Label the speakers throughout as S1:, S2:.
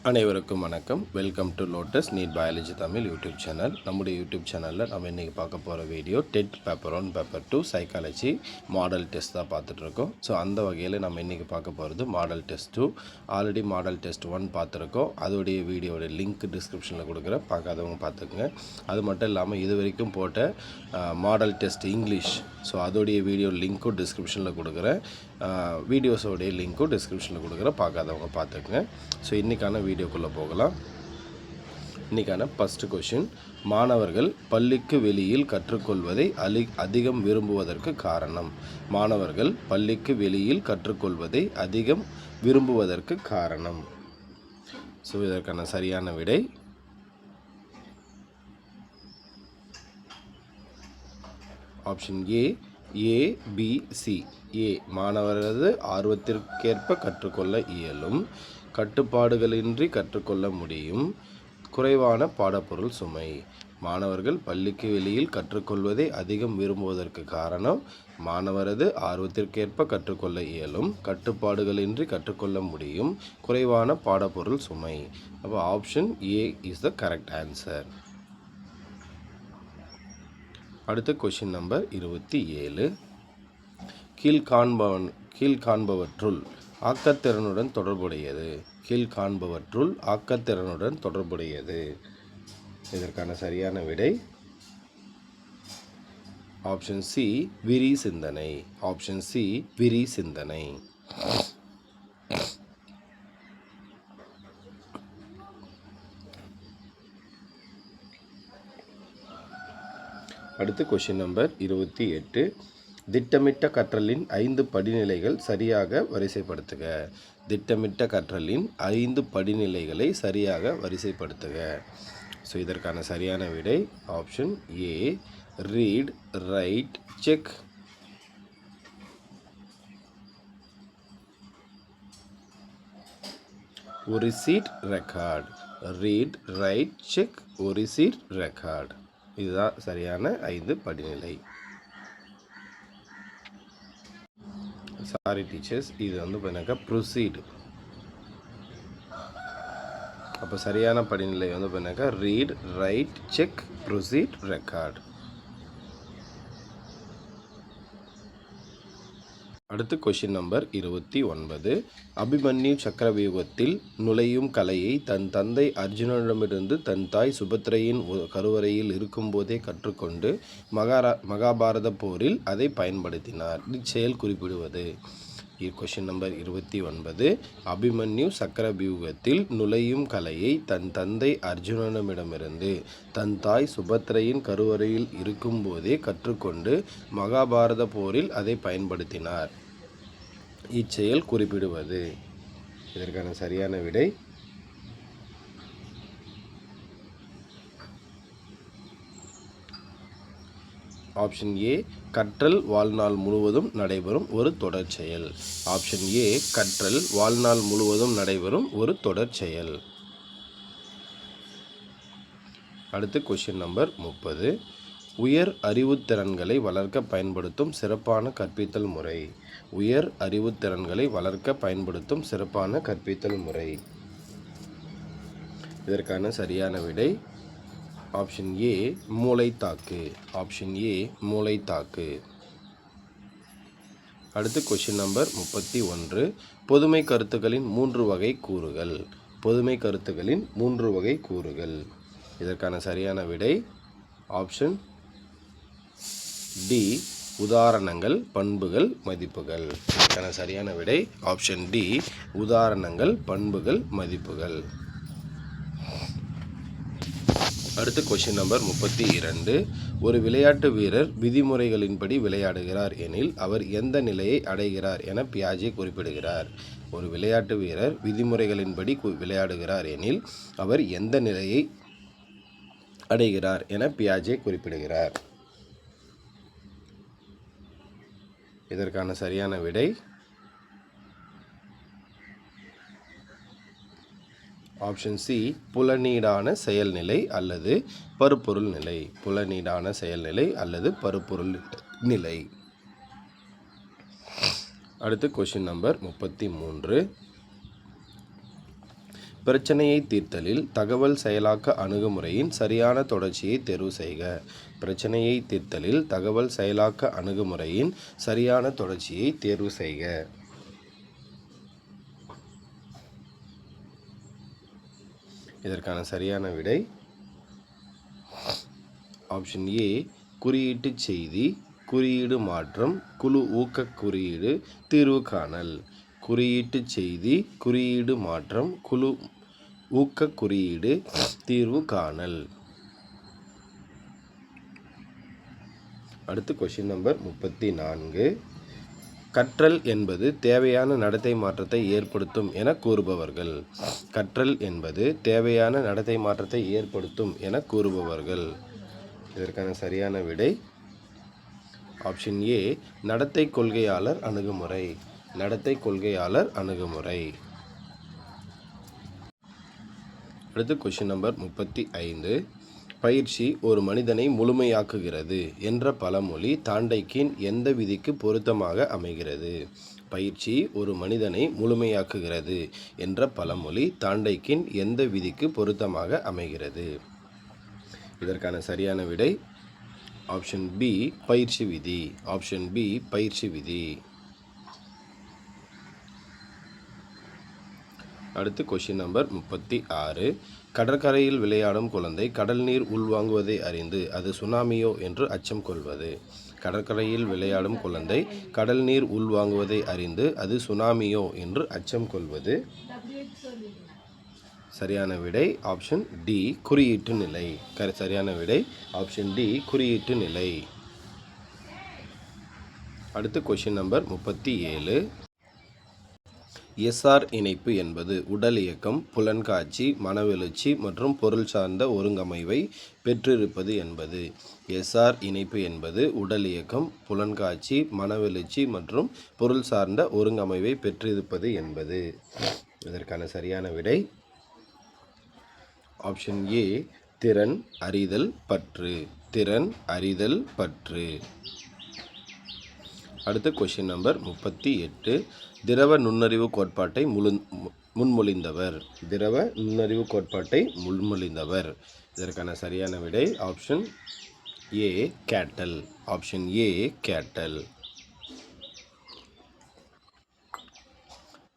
S1: அனைவருக்கும் வணக்கம். Welcome to Lotus NEET biology Tamil YouTube channel. நம்முடைய யூடியூப் சேனலில் நம்ம இன்றைக்கி பார்க்க போகிற video TET paper 1 paper 2 psychology model test தான் பார்த்துட்ருக்கோம். ஸோ அந்த வகையில் நம்ம இன்றைக்கி பார்க்க போகிறது model test 2. Already model test 1 பார்த்துருக்கோம். அதோடைய வீடியோட லிங்க் டிஸ்கிரிப்ஷனில் கொடுக்குறேன், பார்க்காதவங்க பார்த்துக்குங்க. அது மட்டும் இல்லாமல் இது வரைக்கும் போட்ட மாடல் டெஸ்ட் இங்கிலீஷ், ஸோ அதோடைய வீடியோ லிங்க்கும் டிஸ்கிரிப்ஷனில் கொடுக்குறேன். வீடியோஸோடைய லிங்க்கும் டிஸ்கிரிப்ஷனில் கொடுக்குறேன், பார்க்காதவங்க பார்த்துக்குங்க. ஸோ இன்றைக்கான வீடியோக்குள்ளே போகலாம். இன்றைக்கான ஃபஸ்ட்டு கொஷின், மாணவர்கள் பள்ளிக்கு வெளியில் கற்றுக்கொள்வதை அதிகம் விரும்புவதற்கு காரணம். மாணவர்கள் பள்ளிக்கு வெளியில் கற்றுக்கொள்வதை அதிகம் விரும்புவதற்கு காரணம். ஸோ இதற்கான சரியான விடை ஆப்ஷன் ஏபிசி. ஏ, மாணவரது ஆர்வத்திற்கேற்ப கற்றுக்கொள்ள இயலும், கட்டுப்பாடுகளின்றி கற்றுக்கொள்ள முடியும், குறைவான பாடப்பொருள் சுமை. மாணவர்கள் பள்ளிக்கு வெளியில் கற்றுக்கொள்வதை அதிகம் விரும்புவதற்கு காரணம் மாணவரது ஆர்வத்திற்கேற்ப கற்றுக்கொள்ள இயலும், கட்டுப்பாடுகளின்றி கற்றுக்கொள்ள முடியும், குறைவான பாடப்பொருள் சுமை. அப்போ option A is the correct answer. அடுத்த கொஷின் நம்பர் 27. கீழ்காண்பவற்றுள் ஆக்கத்திறனுடன் தொடர்புடையது. கீழ்காண்பவற்றுள் ஆக்கத்திறனுடன் தொடர்புடையது. இதற்கான சரியான விடை ஆப்ஷன் சி, விரி சிந்தனை. ஆப்ஷன் சி, விரி சிந்தனை. அடுத்து கொஷின் நம்பர் 28. திட்டமிட்ட கற்றலின் 5 படிநிலைகள் சரியாக வரிசைப்படுத்துக. திட்டமிட்ட கற்றலின் 5 படிநிலைகளை சரியாக வரிசைப்படுத்துக. ஸோ இதற்கான சரியான விடை option A, read, write, check. ஒரு sheet record. Read, write, check, ஒரு சீட் ரெக்கார்ட். இதுதான் சரியான 5 படிநிலை. சாரி டீச்சர்ஸ், இது பார்த்தீங்கன்னாக்கா ப்ரொசீட். அப்போ சரியான படிநிலை பார்த்தீங்கன்னாக்கா read, write, check, proceed, record. அடுத்து கொஷின் நம்பர் 29. அபிமன்யு சக்கரவியூகத்தில் நுழையும் கலையை தன் தந்தை அர்ஜுனனிடமிருந்து தன் தாய் சுபத்திரையின் கருவறையில் இருக்கும்போதே கற்றுக்கொண்டு மகாபாரத போரில் அதை பயன்படுத்தினார். இச்செயல் குறிப்பிடுவது. Question number 29. அபிமன்யு சக்கரவியூகத்தில் நுழையும் கலையை தன் தந்தை அர்ஜுனனிடமிருந்து தன் தாய் சுபத்திரையின் கருவறையில் இருக்கும்போதே கற்றுக்கொண்டு மகாபாரத போரில் அதை பயன்படுத்தினார். இச்செயல் குறிப்பிடுவது. இதற்கான சரியான விடை ஆப்ஷன் ஏ, கற்றல் வாழ்நாள் முழுவதும் நடைபெறும் ஒரு தொடர் செயல். ஆப்ஷன் ஏ, கற்றல் வாழ்நாள் முழுவதும் நடைபெறும் ஒரு தொடர் செயல். அடுத்து கொஷின் நம்பர் 30. உயர் அறிவுத்திறன்களை வளர்க்க பயன்படுத்தும் சிறப்பான கற்பித்தல் முறை. உயர் அறிவுத்திறன்களை வளர்க்க பயன்படுத்தும் சிறப்பான கற்பித்தல் முறை. இதற்கான சரியான விடை ஆப்ஷன் ஏ, மூளைத்தாக்கு. Option A, மூளைத்தாக்கு. அடுத்து கொஷின் நம்பர் 31. பொதுமை கருத்துக்களின் 3 வகை கூறுகள். பொதுமை கருத்துக்களின் 3 வகை கூறுகள். இதற்கான சரியான விடை ஆப்ஷன் டி, உதாரணங்கள், பண்புகள், மதிப்புகள். இதற்கான சரியான விடை ஆப்ஷன் டி, உதாரணங்கள், பண்புகள், மதிப்புகள். அடுத்து கொஷின் நம்பர் 32. ஒரு விளையாட்டு வீரர் விதிமுறைகளின்படி விளையாடுகிறார் எனில் அவர் எந்த நிலையை அடைகிறார் என பியாஜே குறிப்பிடுகிறார். ஒரு விளையாட்டு வீரர் விதிமுறைகளின்படி விளையாடுகிறார் எனில் அவர் எந்த நிலையை அடைகிறார் என பியாஜே குறிப்பிடுகிறார். இதற்கான சரியான விடை ஆப்ஷன் சி, புலனீடான செயல்நிலை அல்லது பருப்பொருள் நிலை. புலனீடான செயல்நிலை அல்லது பருப்பொருள் நிலை. அடுத்து கொஷின் நம்பர் 33. பிரச்சனையை தீர்த்தலில் தகவல் செயலாக்க அணுகுமுறையின் சரியான தொடர்ச்சியை தேர்வு செய்க. பிரச்சனையை தீர்த்தலில் தகவல் செயலாக்க அணுகுமுறையின் சரியான தொடர்ச்சியை தேர்வு செய்க. இதற்கான சரியான விடை ஆப்ஷன் ஏ குறியீட்டு செய்தி, குறியீடு மாற்றம், குழு ஊக்க குறியீடு, தீர்வு காணல். குறியீட்டு செய்தி, குறியீடு மாற்றம், குழு ஊக்க குறியீடு, தீர்வு காணல். அடுத்து கொஸ்டின் நம்பர் 34. கற்றல் என்பது தேவையான நடத்தை மாற்றத்தை ஏற்படுத்தும் என கூறுபவர்கள். கற்றல் என்பது தேவையான நடத்தை மாற்றத்தை ஏற்படுத்தும் என கூறுபவர்கள். இதற்கான சரியான விடை ஆப்ஷன் ஏ நடத்தை கொள்கையாளர் அணுகுமுறை. நடத்தை கொள்கையாளர் அணுகுமுறை. அடுத்து கொஸ்டின் நம்பர் 35. பயிற்சி ஒரு மனிதனை முழுமையாக்குகிறது என்ற பழமொழி தாண்டைக்கின் எந்த விதிக்கு பொருத்தமாக அமைகிறது? பயிற்சி ஒரு மனிதனை முழுமையாக்குகிறது என்ற பழமொழி தாண்டைக்கின் எந்த விதிக்கு பொருத்தமாக அமைகிறது? இதற்கான சரியான விடை ஆப்ஷன் பி பயிற்சி விதி. ஆப்ஷன் பி பயிற்சி விதி. அடுத்து கொஸ்டின் நம்பர் 36. கடற்கரையில் விளையாடும் குழந்தை கடல் நீர் உள்வாங்குவதை அறிந்து அது சுனாமியோ என்று அச்சம் கொள்வது. கடற்கரையில் விளையாடும் குழந்தை கடல் நீர் உள்வாங்குவதை அறிந்து அது சுனாமியோ என்று அச்சம் கொள்வது. சரியான விடை ஆப்ஷன் டி குறியீட்டு நிலை. சரியான விடை ஆப்ஷன் டி குறியீட்டு நிலை. அடுத்து கொஸ்டின் நம்பர் 37. எஸ்ஆர் இணைப்பு என்பது உடல் இயக்கம், புலன்காட்சி, மனவெழுச்சி மற்றும் பொருள் சார்ந்த ஒருங்கமைவை பெற்றிருப்பது என்பது. எஸ்ஆர் இணைப்பு என்பது உடல் இயக்கம், புலன்காட்சி, மனவெழுச்சி மற்றும் பொருள் சார்ந்த ஒருங்கமைவை பெற்றிருப்பது என்பது. இதற்கான சரியான விடை ஆப்ஷன் ஏ திறன், அறிதல், பற்று. திறன், அறிதல், பற்று. அடுத்து கொஸ்டின் நம்பர் 38. திரவ நுண்ணறிவு கோட்பாட்டை முன்மொழிந்தவர். திரவ நுண்ணறிவு கோட்பாட்டை முன்மொழிந்தவர். இதற்கான சரியான விடை ஆப்ஷன் ஏ கேட்டல். ஆப்ஷன் ஏ கேட்டல்.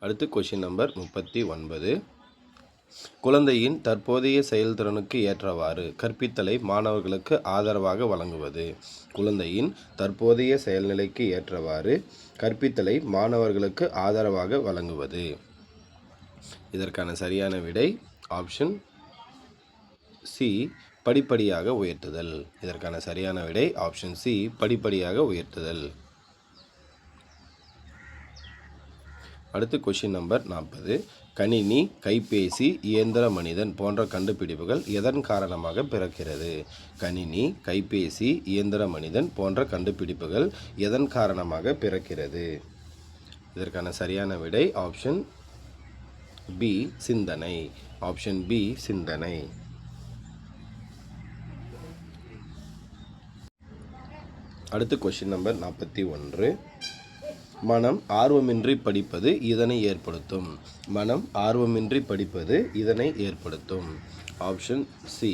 S1: அடுத்து கொஸ்டின் நம்பர் 39. குழந்தையின் தற்போதைய செயல்திறனுக்கு ஏற்றவாறு கற்பித்தலை மாணவர்களுக்கு ஆதரவாக வழங்குவது. குழந்தையின் தற்போதைய செயல்நிலைக்கு ஏற்றவாறு கற்பித்தலை மாணவர்களுக்கு ஆதரவாக வழங்குவது. இதற்கான சரியான விடை ஆப்ஷன் சி படிப்படியாக உயர்த்துதல். இதற்கான சரியான விடை ஆப்ஷன் சி படிப்படியாக உயர்த்துதல். அடுத்து கொஸ்டின் நம்பர் 40. கணினி, கைபேசி, இயந்திர மனிதன் போன்ற கண்டுபிடிப்புகள் எதன் காரணமாக பிறக்கிறது? கணினி, கைபேசி, இயந்திர மனிதன் போன்ற கண்டுபிடிப்புகள் எதன் காரணமாக பிறக்கிறது? இதற்கான சரியான விடை ஆப்ஷன் பி சிந்தனை. ஆப்ஷன் பி சிந்தனை. அடுத்து கொஸ்டின் நம்பர் 41. மனம் ஆர்வமின்றி படிப்பது இதனை ஏற்படுத்தும். மனம் ஆர்வமின்றி படிப்பது இதனை ஏற்படுத்தும். ஆப்ஷன் சி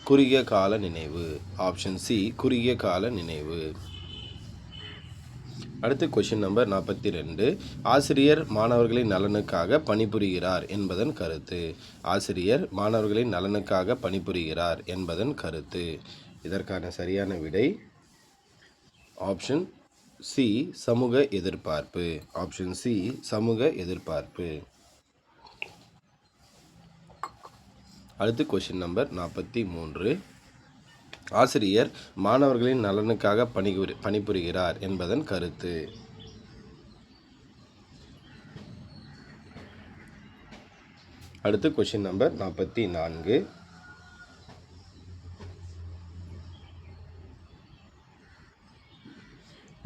S1: குறுகிய கால நினைவு. ஆப்ஷன் சி குறுகிய கால நினைவு. அடுத்து கொஸ்டின் நம்பர் 42. ஆசிரியர் மாணவர்களின் நலனுக்காக பணிபுரிகிறார் என்பதன் கருத்து. ஆசிரியர் மாணவர்களின் நலனுக்காக பணிபுரிகிறார் என்பதன் கருத்து. இதற்கான சரியான விடை ஆப்ஷன் சி சமூக எதிர்பார்ப்பு. ஆப்ஷன் சி சமூக எதிர்பார்ப்பு. அடுத்து கொஸ்டின் நம்பர் 43. ஆசிரியர் மாணவர்களின் நலனுக்காக பணிபுரிகிறார் என்பதன் கருத்து. அடுத்து கொஸ்டின் நம்பர் 44.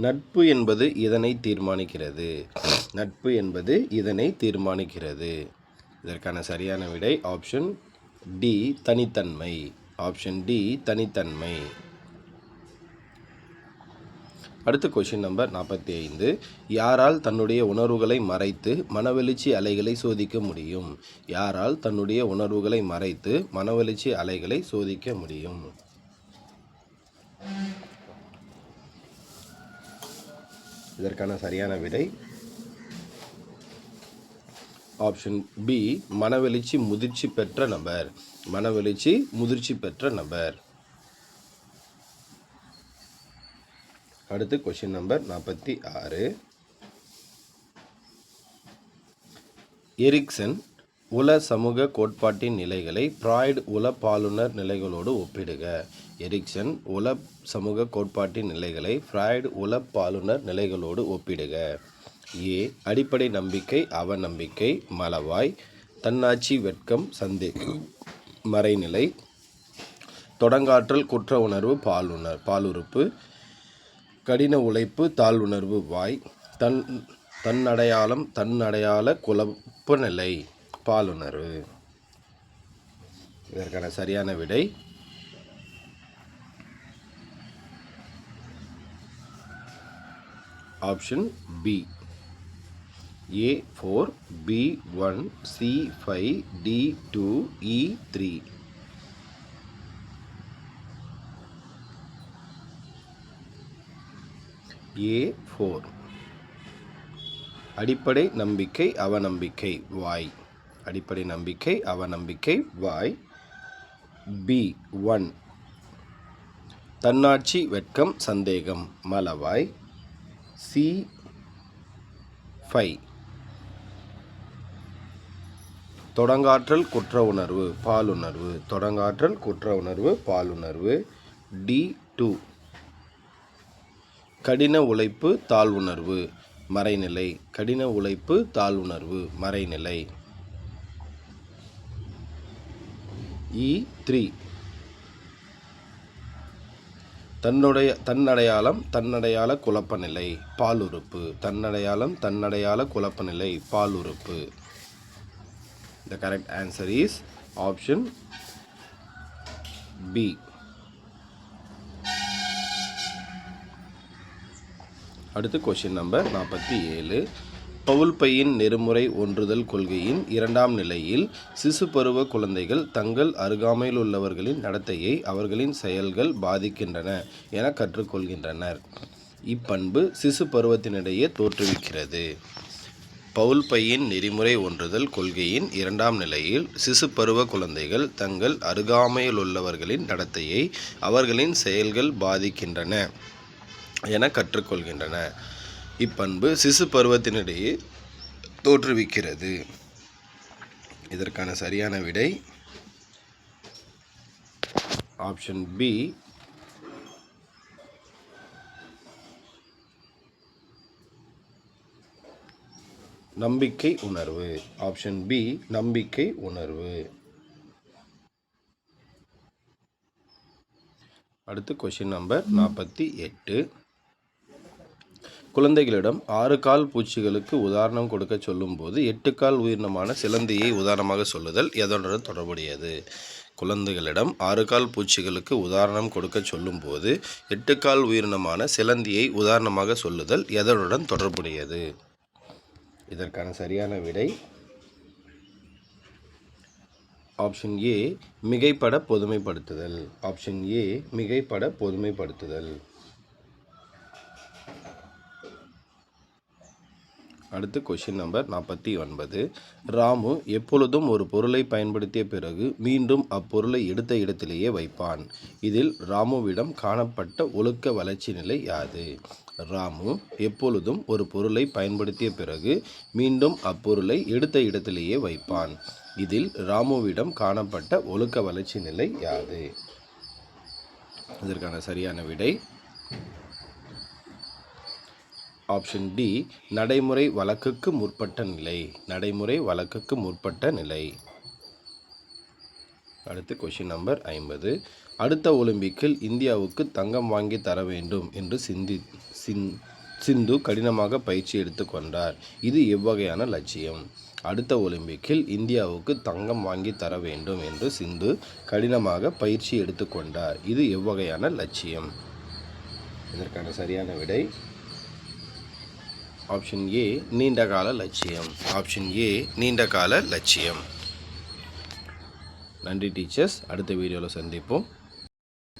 S1: நட்பு என்பது இதனை தீர்மானிக்கிறது. நட்பு என்பது இதனை தீர்மானிக்கிறது. இதற்கான சரியான விடை ஆப்ஷன் டி தனித்தன்மை. ஆப்ஷன் டி தனித்தன்மை. அடுத்து கொஷின் நம்பர் 45. யாரால் தன்னுடைய உணர்வுகளை மறைத்து மனவெழுச்சி அலைகளை சோதிக்க முடியும்? யாரால் தன்னுடைய உணர்வுகளை மறைத்து மனவெழுச்சி அலைகளை சோதிக்க முடியும்? இதற்கான சரியான விடை ஆப்ஷன் பி, மனவெழுச்சி முதிர்ச்சி பெற்ற நபர். மனவெழுச்சி முதிர்ச்சி பெற்ற நபர். அடுத்து கொஷின் நம்பர் 46. எரிக்சன் உள சமூக கோட்பாட்டின் நிலைகளை ஃப்ராய்டு உள பாலுணர் நிலைகளோடு ஒப்பிடுக. எரிக்சன் உள சமூக கோட்பாட்டின் நிலைகளை ஃப்ராய்டு உள பாலுணர் நிலைகளோடு ஒப்பிடுக. ஏ, அடிப்படை நம்பிக்கை அவநம்பிக்கை மலவாய், தன்னாட்சி வெட்கம் சந்தேகம் மறைநிலை, தொடங்காற்றல் குற்ற உணர்வு பாலுறுப்பு, கடின உழைப்பு தாழ்வுணர்வு வாய், தன்னடையாள குழப்ப நிலை பாலுணர்வு. இதற்கான சரியான விடை option B, A4 B1 C5 D2 E3. A4 அடிப்படை நம்பிக்கை அவநம்பிக்கை வாய். அடிப்படை நம்பிக்கை அவநம்பிக்கை வாய். B1 தன்னாட்சி வெட்கம் சந்தேகம் மலவாய். C5 தொடங்காற்றல் குற்ற உணர்வு பாலுணர்வு. தொடங்காற்றல் குற்ற உணர்வு பாலுணர்வு. D2 கடின உழைப்பு தாழ்வுணர்வு மறைநிலை. கடின உழைப்பு தாழ்வுணர்வு மறைநிலை. E3 தன்னடையாள குழப்ப நிலை பாலுறுப்பு. தன்னடையாள குழப்ப நிலை பாலுறுப்பு. The correct answer is option B. அடுத்து கொஸ்டின் நம்பர் 47. பவுல் பையின் நெறிமுறை ஒன்றுதல் கொள்கையின் 2ஆம் நிலையில் சிசு பருவ குழந்தைகள் தங்கள் அருகாமையில் உள்ளவர்களின் நடத்தையை அவர்களின் செயல்கள் பாதிக்கின்றன என கற்றுக்கொள்கின்றனர். இப்பண்பு சிசு பருவத்தினிடையே தோற்றுவிக்கிறது. பவுல் பையின் நெறிமுறை ஒன்றுதல் கொள்கையின் 2ஆம் நிலையில் சிசு பருவ குழந்தைகள் தங்கள் அருகாமையில் உள்ளவர்களின் நடத்தையை அவர்களின் செயல்கள் பாதிக்கின்றன என கற்றுக்கொள்கின்றன. இப்பண்பு சிசு பருவத்தினிடையே தோற்றுவிக்கிறது. இதற்கான சரியான விடை ஆப்ஷன் பி, நம்பிக்கை உணர்வு. ஆப்ஷன் பி, நம்பிக்கை உணர்வு. அடுத்து கொஸ்டின் நம்பர் 48. குழந்தைகளிடம் 6 கால் பூச்சிகளுக்கு உதாரணம் கொடுக்க சொல்லும்போது 8 கால் உயிரினமான சிலந்தியை உதாரணமாக சொல்லுதல் எதனுடன் தொடர்புடையது? குழந்தைகளிடம் 6 கால் பூச்சிகளுக்கு உதாரணம் கொடுக்க சொல்லும்போது 8 கால் உயிரினமான சிலந்தியை உதாரணமாக சொல்லுதல் எதனுடன் தொடர்புடையது? இதற்கான சரியான விடை ஆப்ஷன் ஏ, மிகைப்பட பொதுமைப்படுத்துதல். Option A, மிகைப்பட பொதுமைப்படுத்துதல். அடுத்து கொஸ்டின் நம்பர் 49. ராமு எப்பொழுதும் ஒரு பொருளை பயன்படுத்திய பிறகு மீண்டும் அப்பொருளை எடுத்த இடத்திலேயே வைப்பான். இதில் ராமுவிடம் காணப்பட்ட ஒழுக்க வளர்ச்சி நிலை யாது? ராமு எப்பொழுதும் ஒரு பொருளை பயன்படுத்திய பிறகு மீண்டும் அப்பொருளை எடுத்த இடத்திலேயே வைப்பான். இதில் ராமுவிடம் காணப்பட்ட ஒழுக்க வளர்ச்சி நிலை யாது? இதற்கான சரியான விடை ஆப்ஷன் டி, நடைமுறை வழக்குக்கு முற்பட்ட நிலை. நடைமுறை வழக்குக்கு முற்பட்ட நிலை. அடுத்து கொஸ்டின் நம்பர் 50. அடுத்த ஒலிம்பிக்கில் இந்தியாவுக்கு தங்கம் வாங்கி தர வேண்டும் என்று சிந்து கடினமாக பயிற்சி எடுத்துக்கொண்டார். இது எவ்வகையான லட்சியம்? அடுத்த ஒலிம்பிக்கில் இந்தியாவுக்கு தங்கம் வாங்கி தர வேண்டும் என்று சிந்து கடினமாக பயிற்சி எடுத்துக்கொண்டார். இது எவ்வகையான லட்சியம்? இதற்கான சரியான விடை ஆப்ஷன் ஏ நீண்டகால லட்சியம். ஆப்ஷன் ஏ நீண்டகால லட்சியம். நன்றி டீச்சர்ஸ். அடுத்த வீடியோவில் சந்திப்போம்.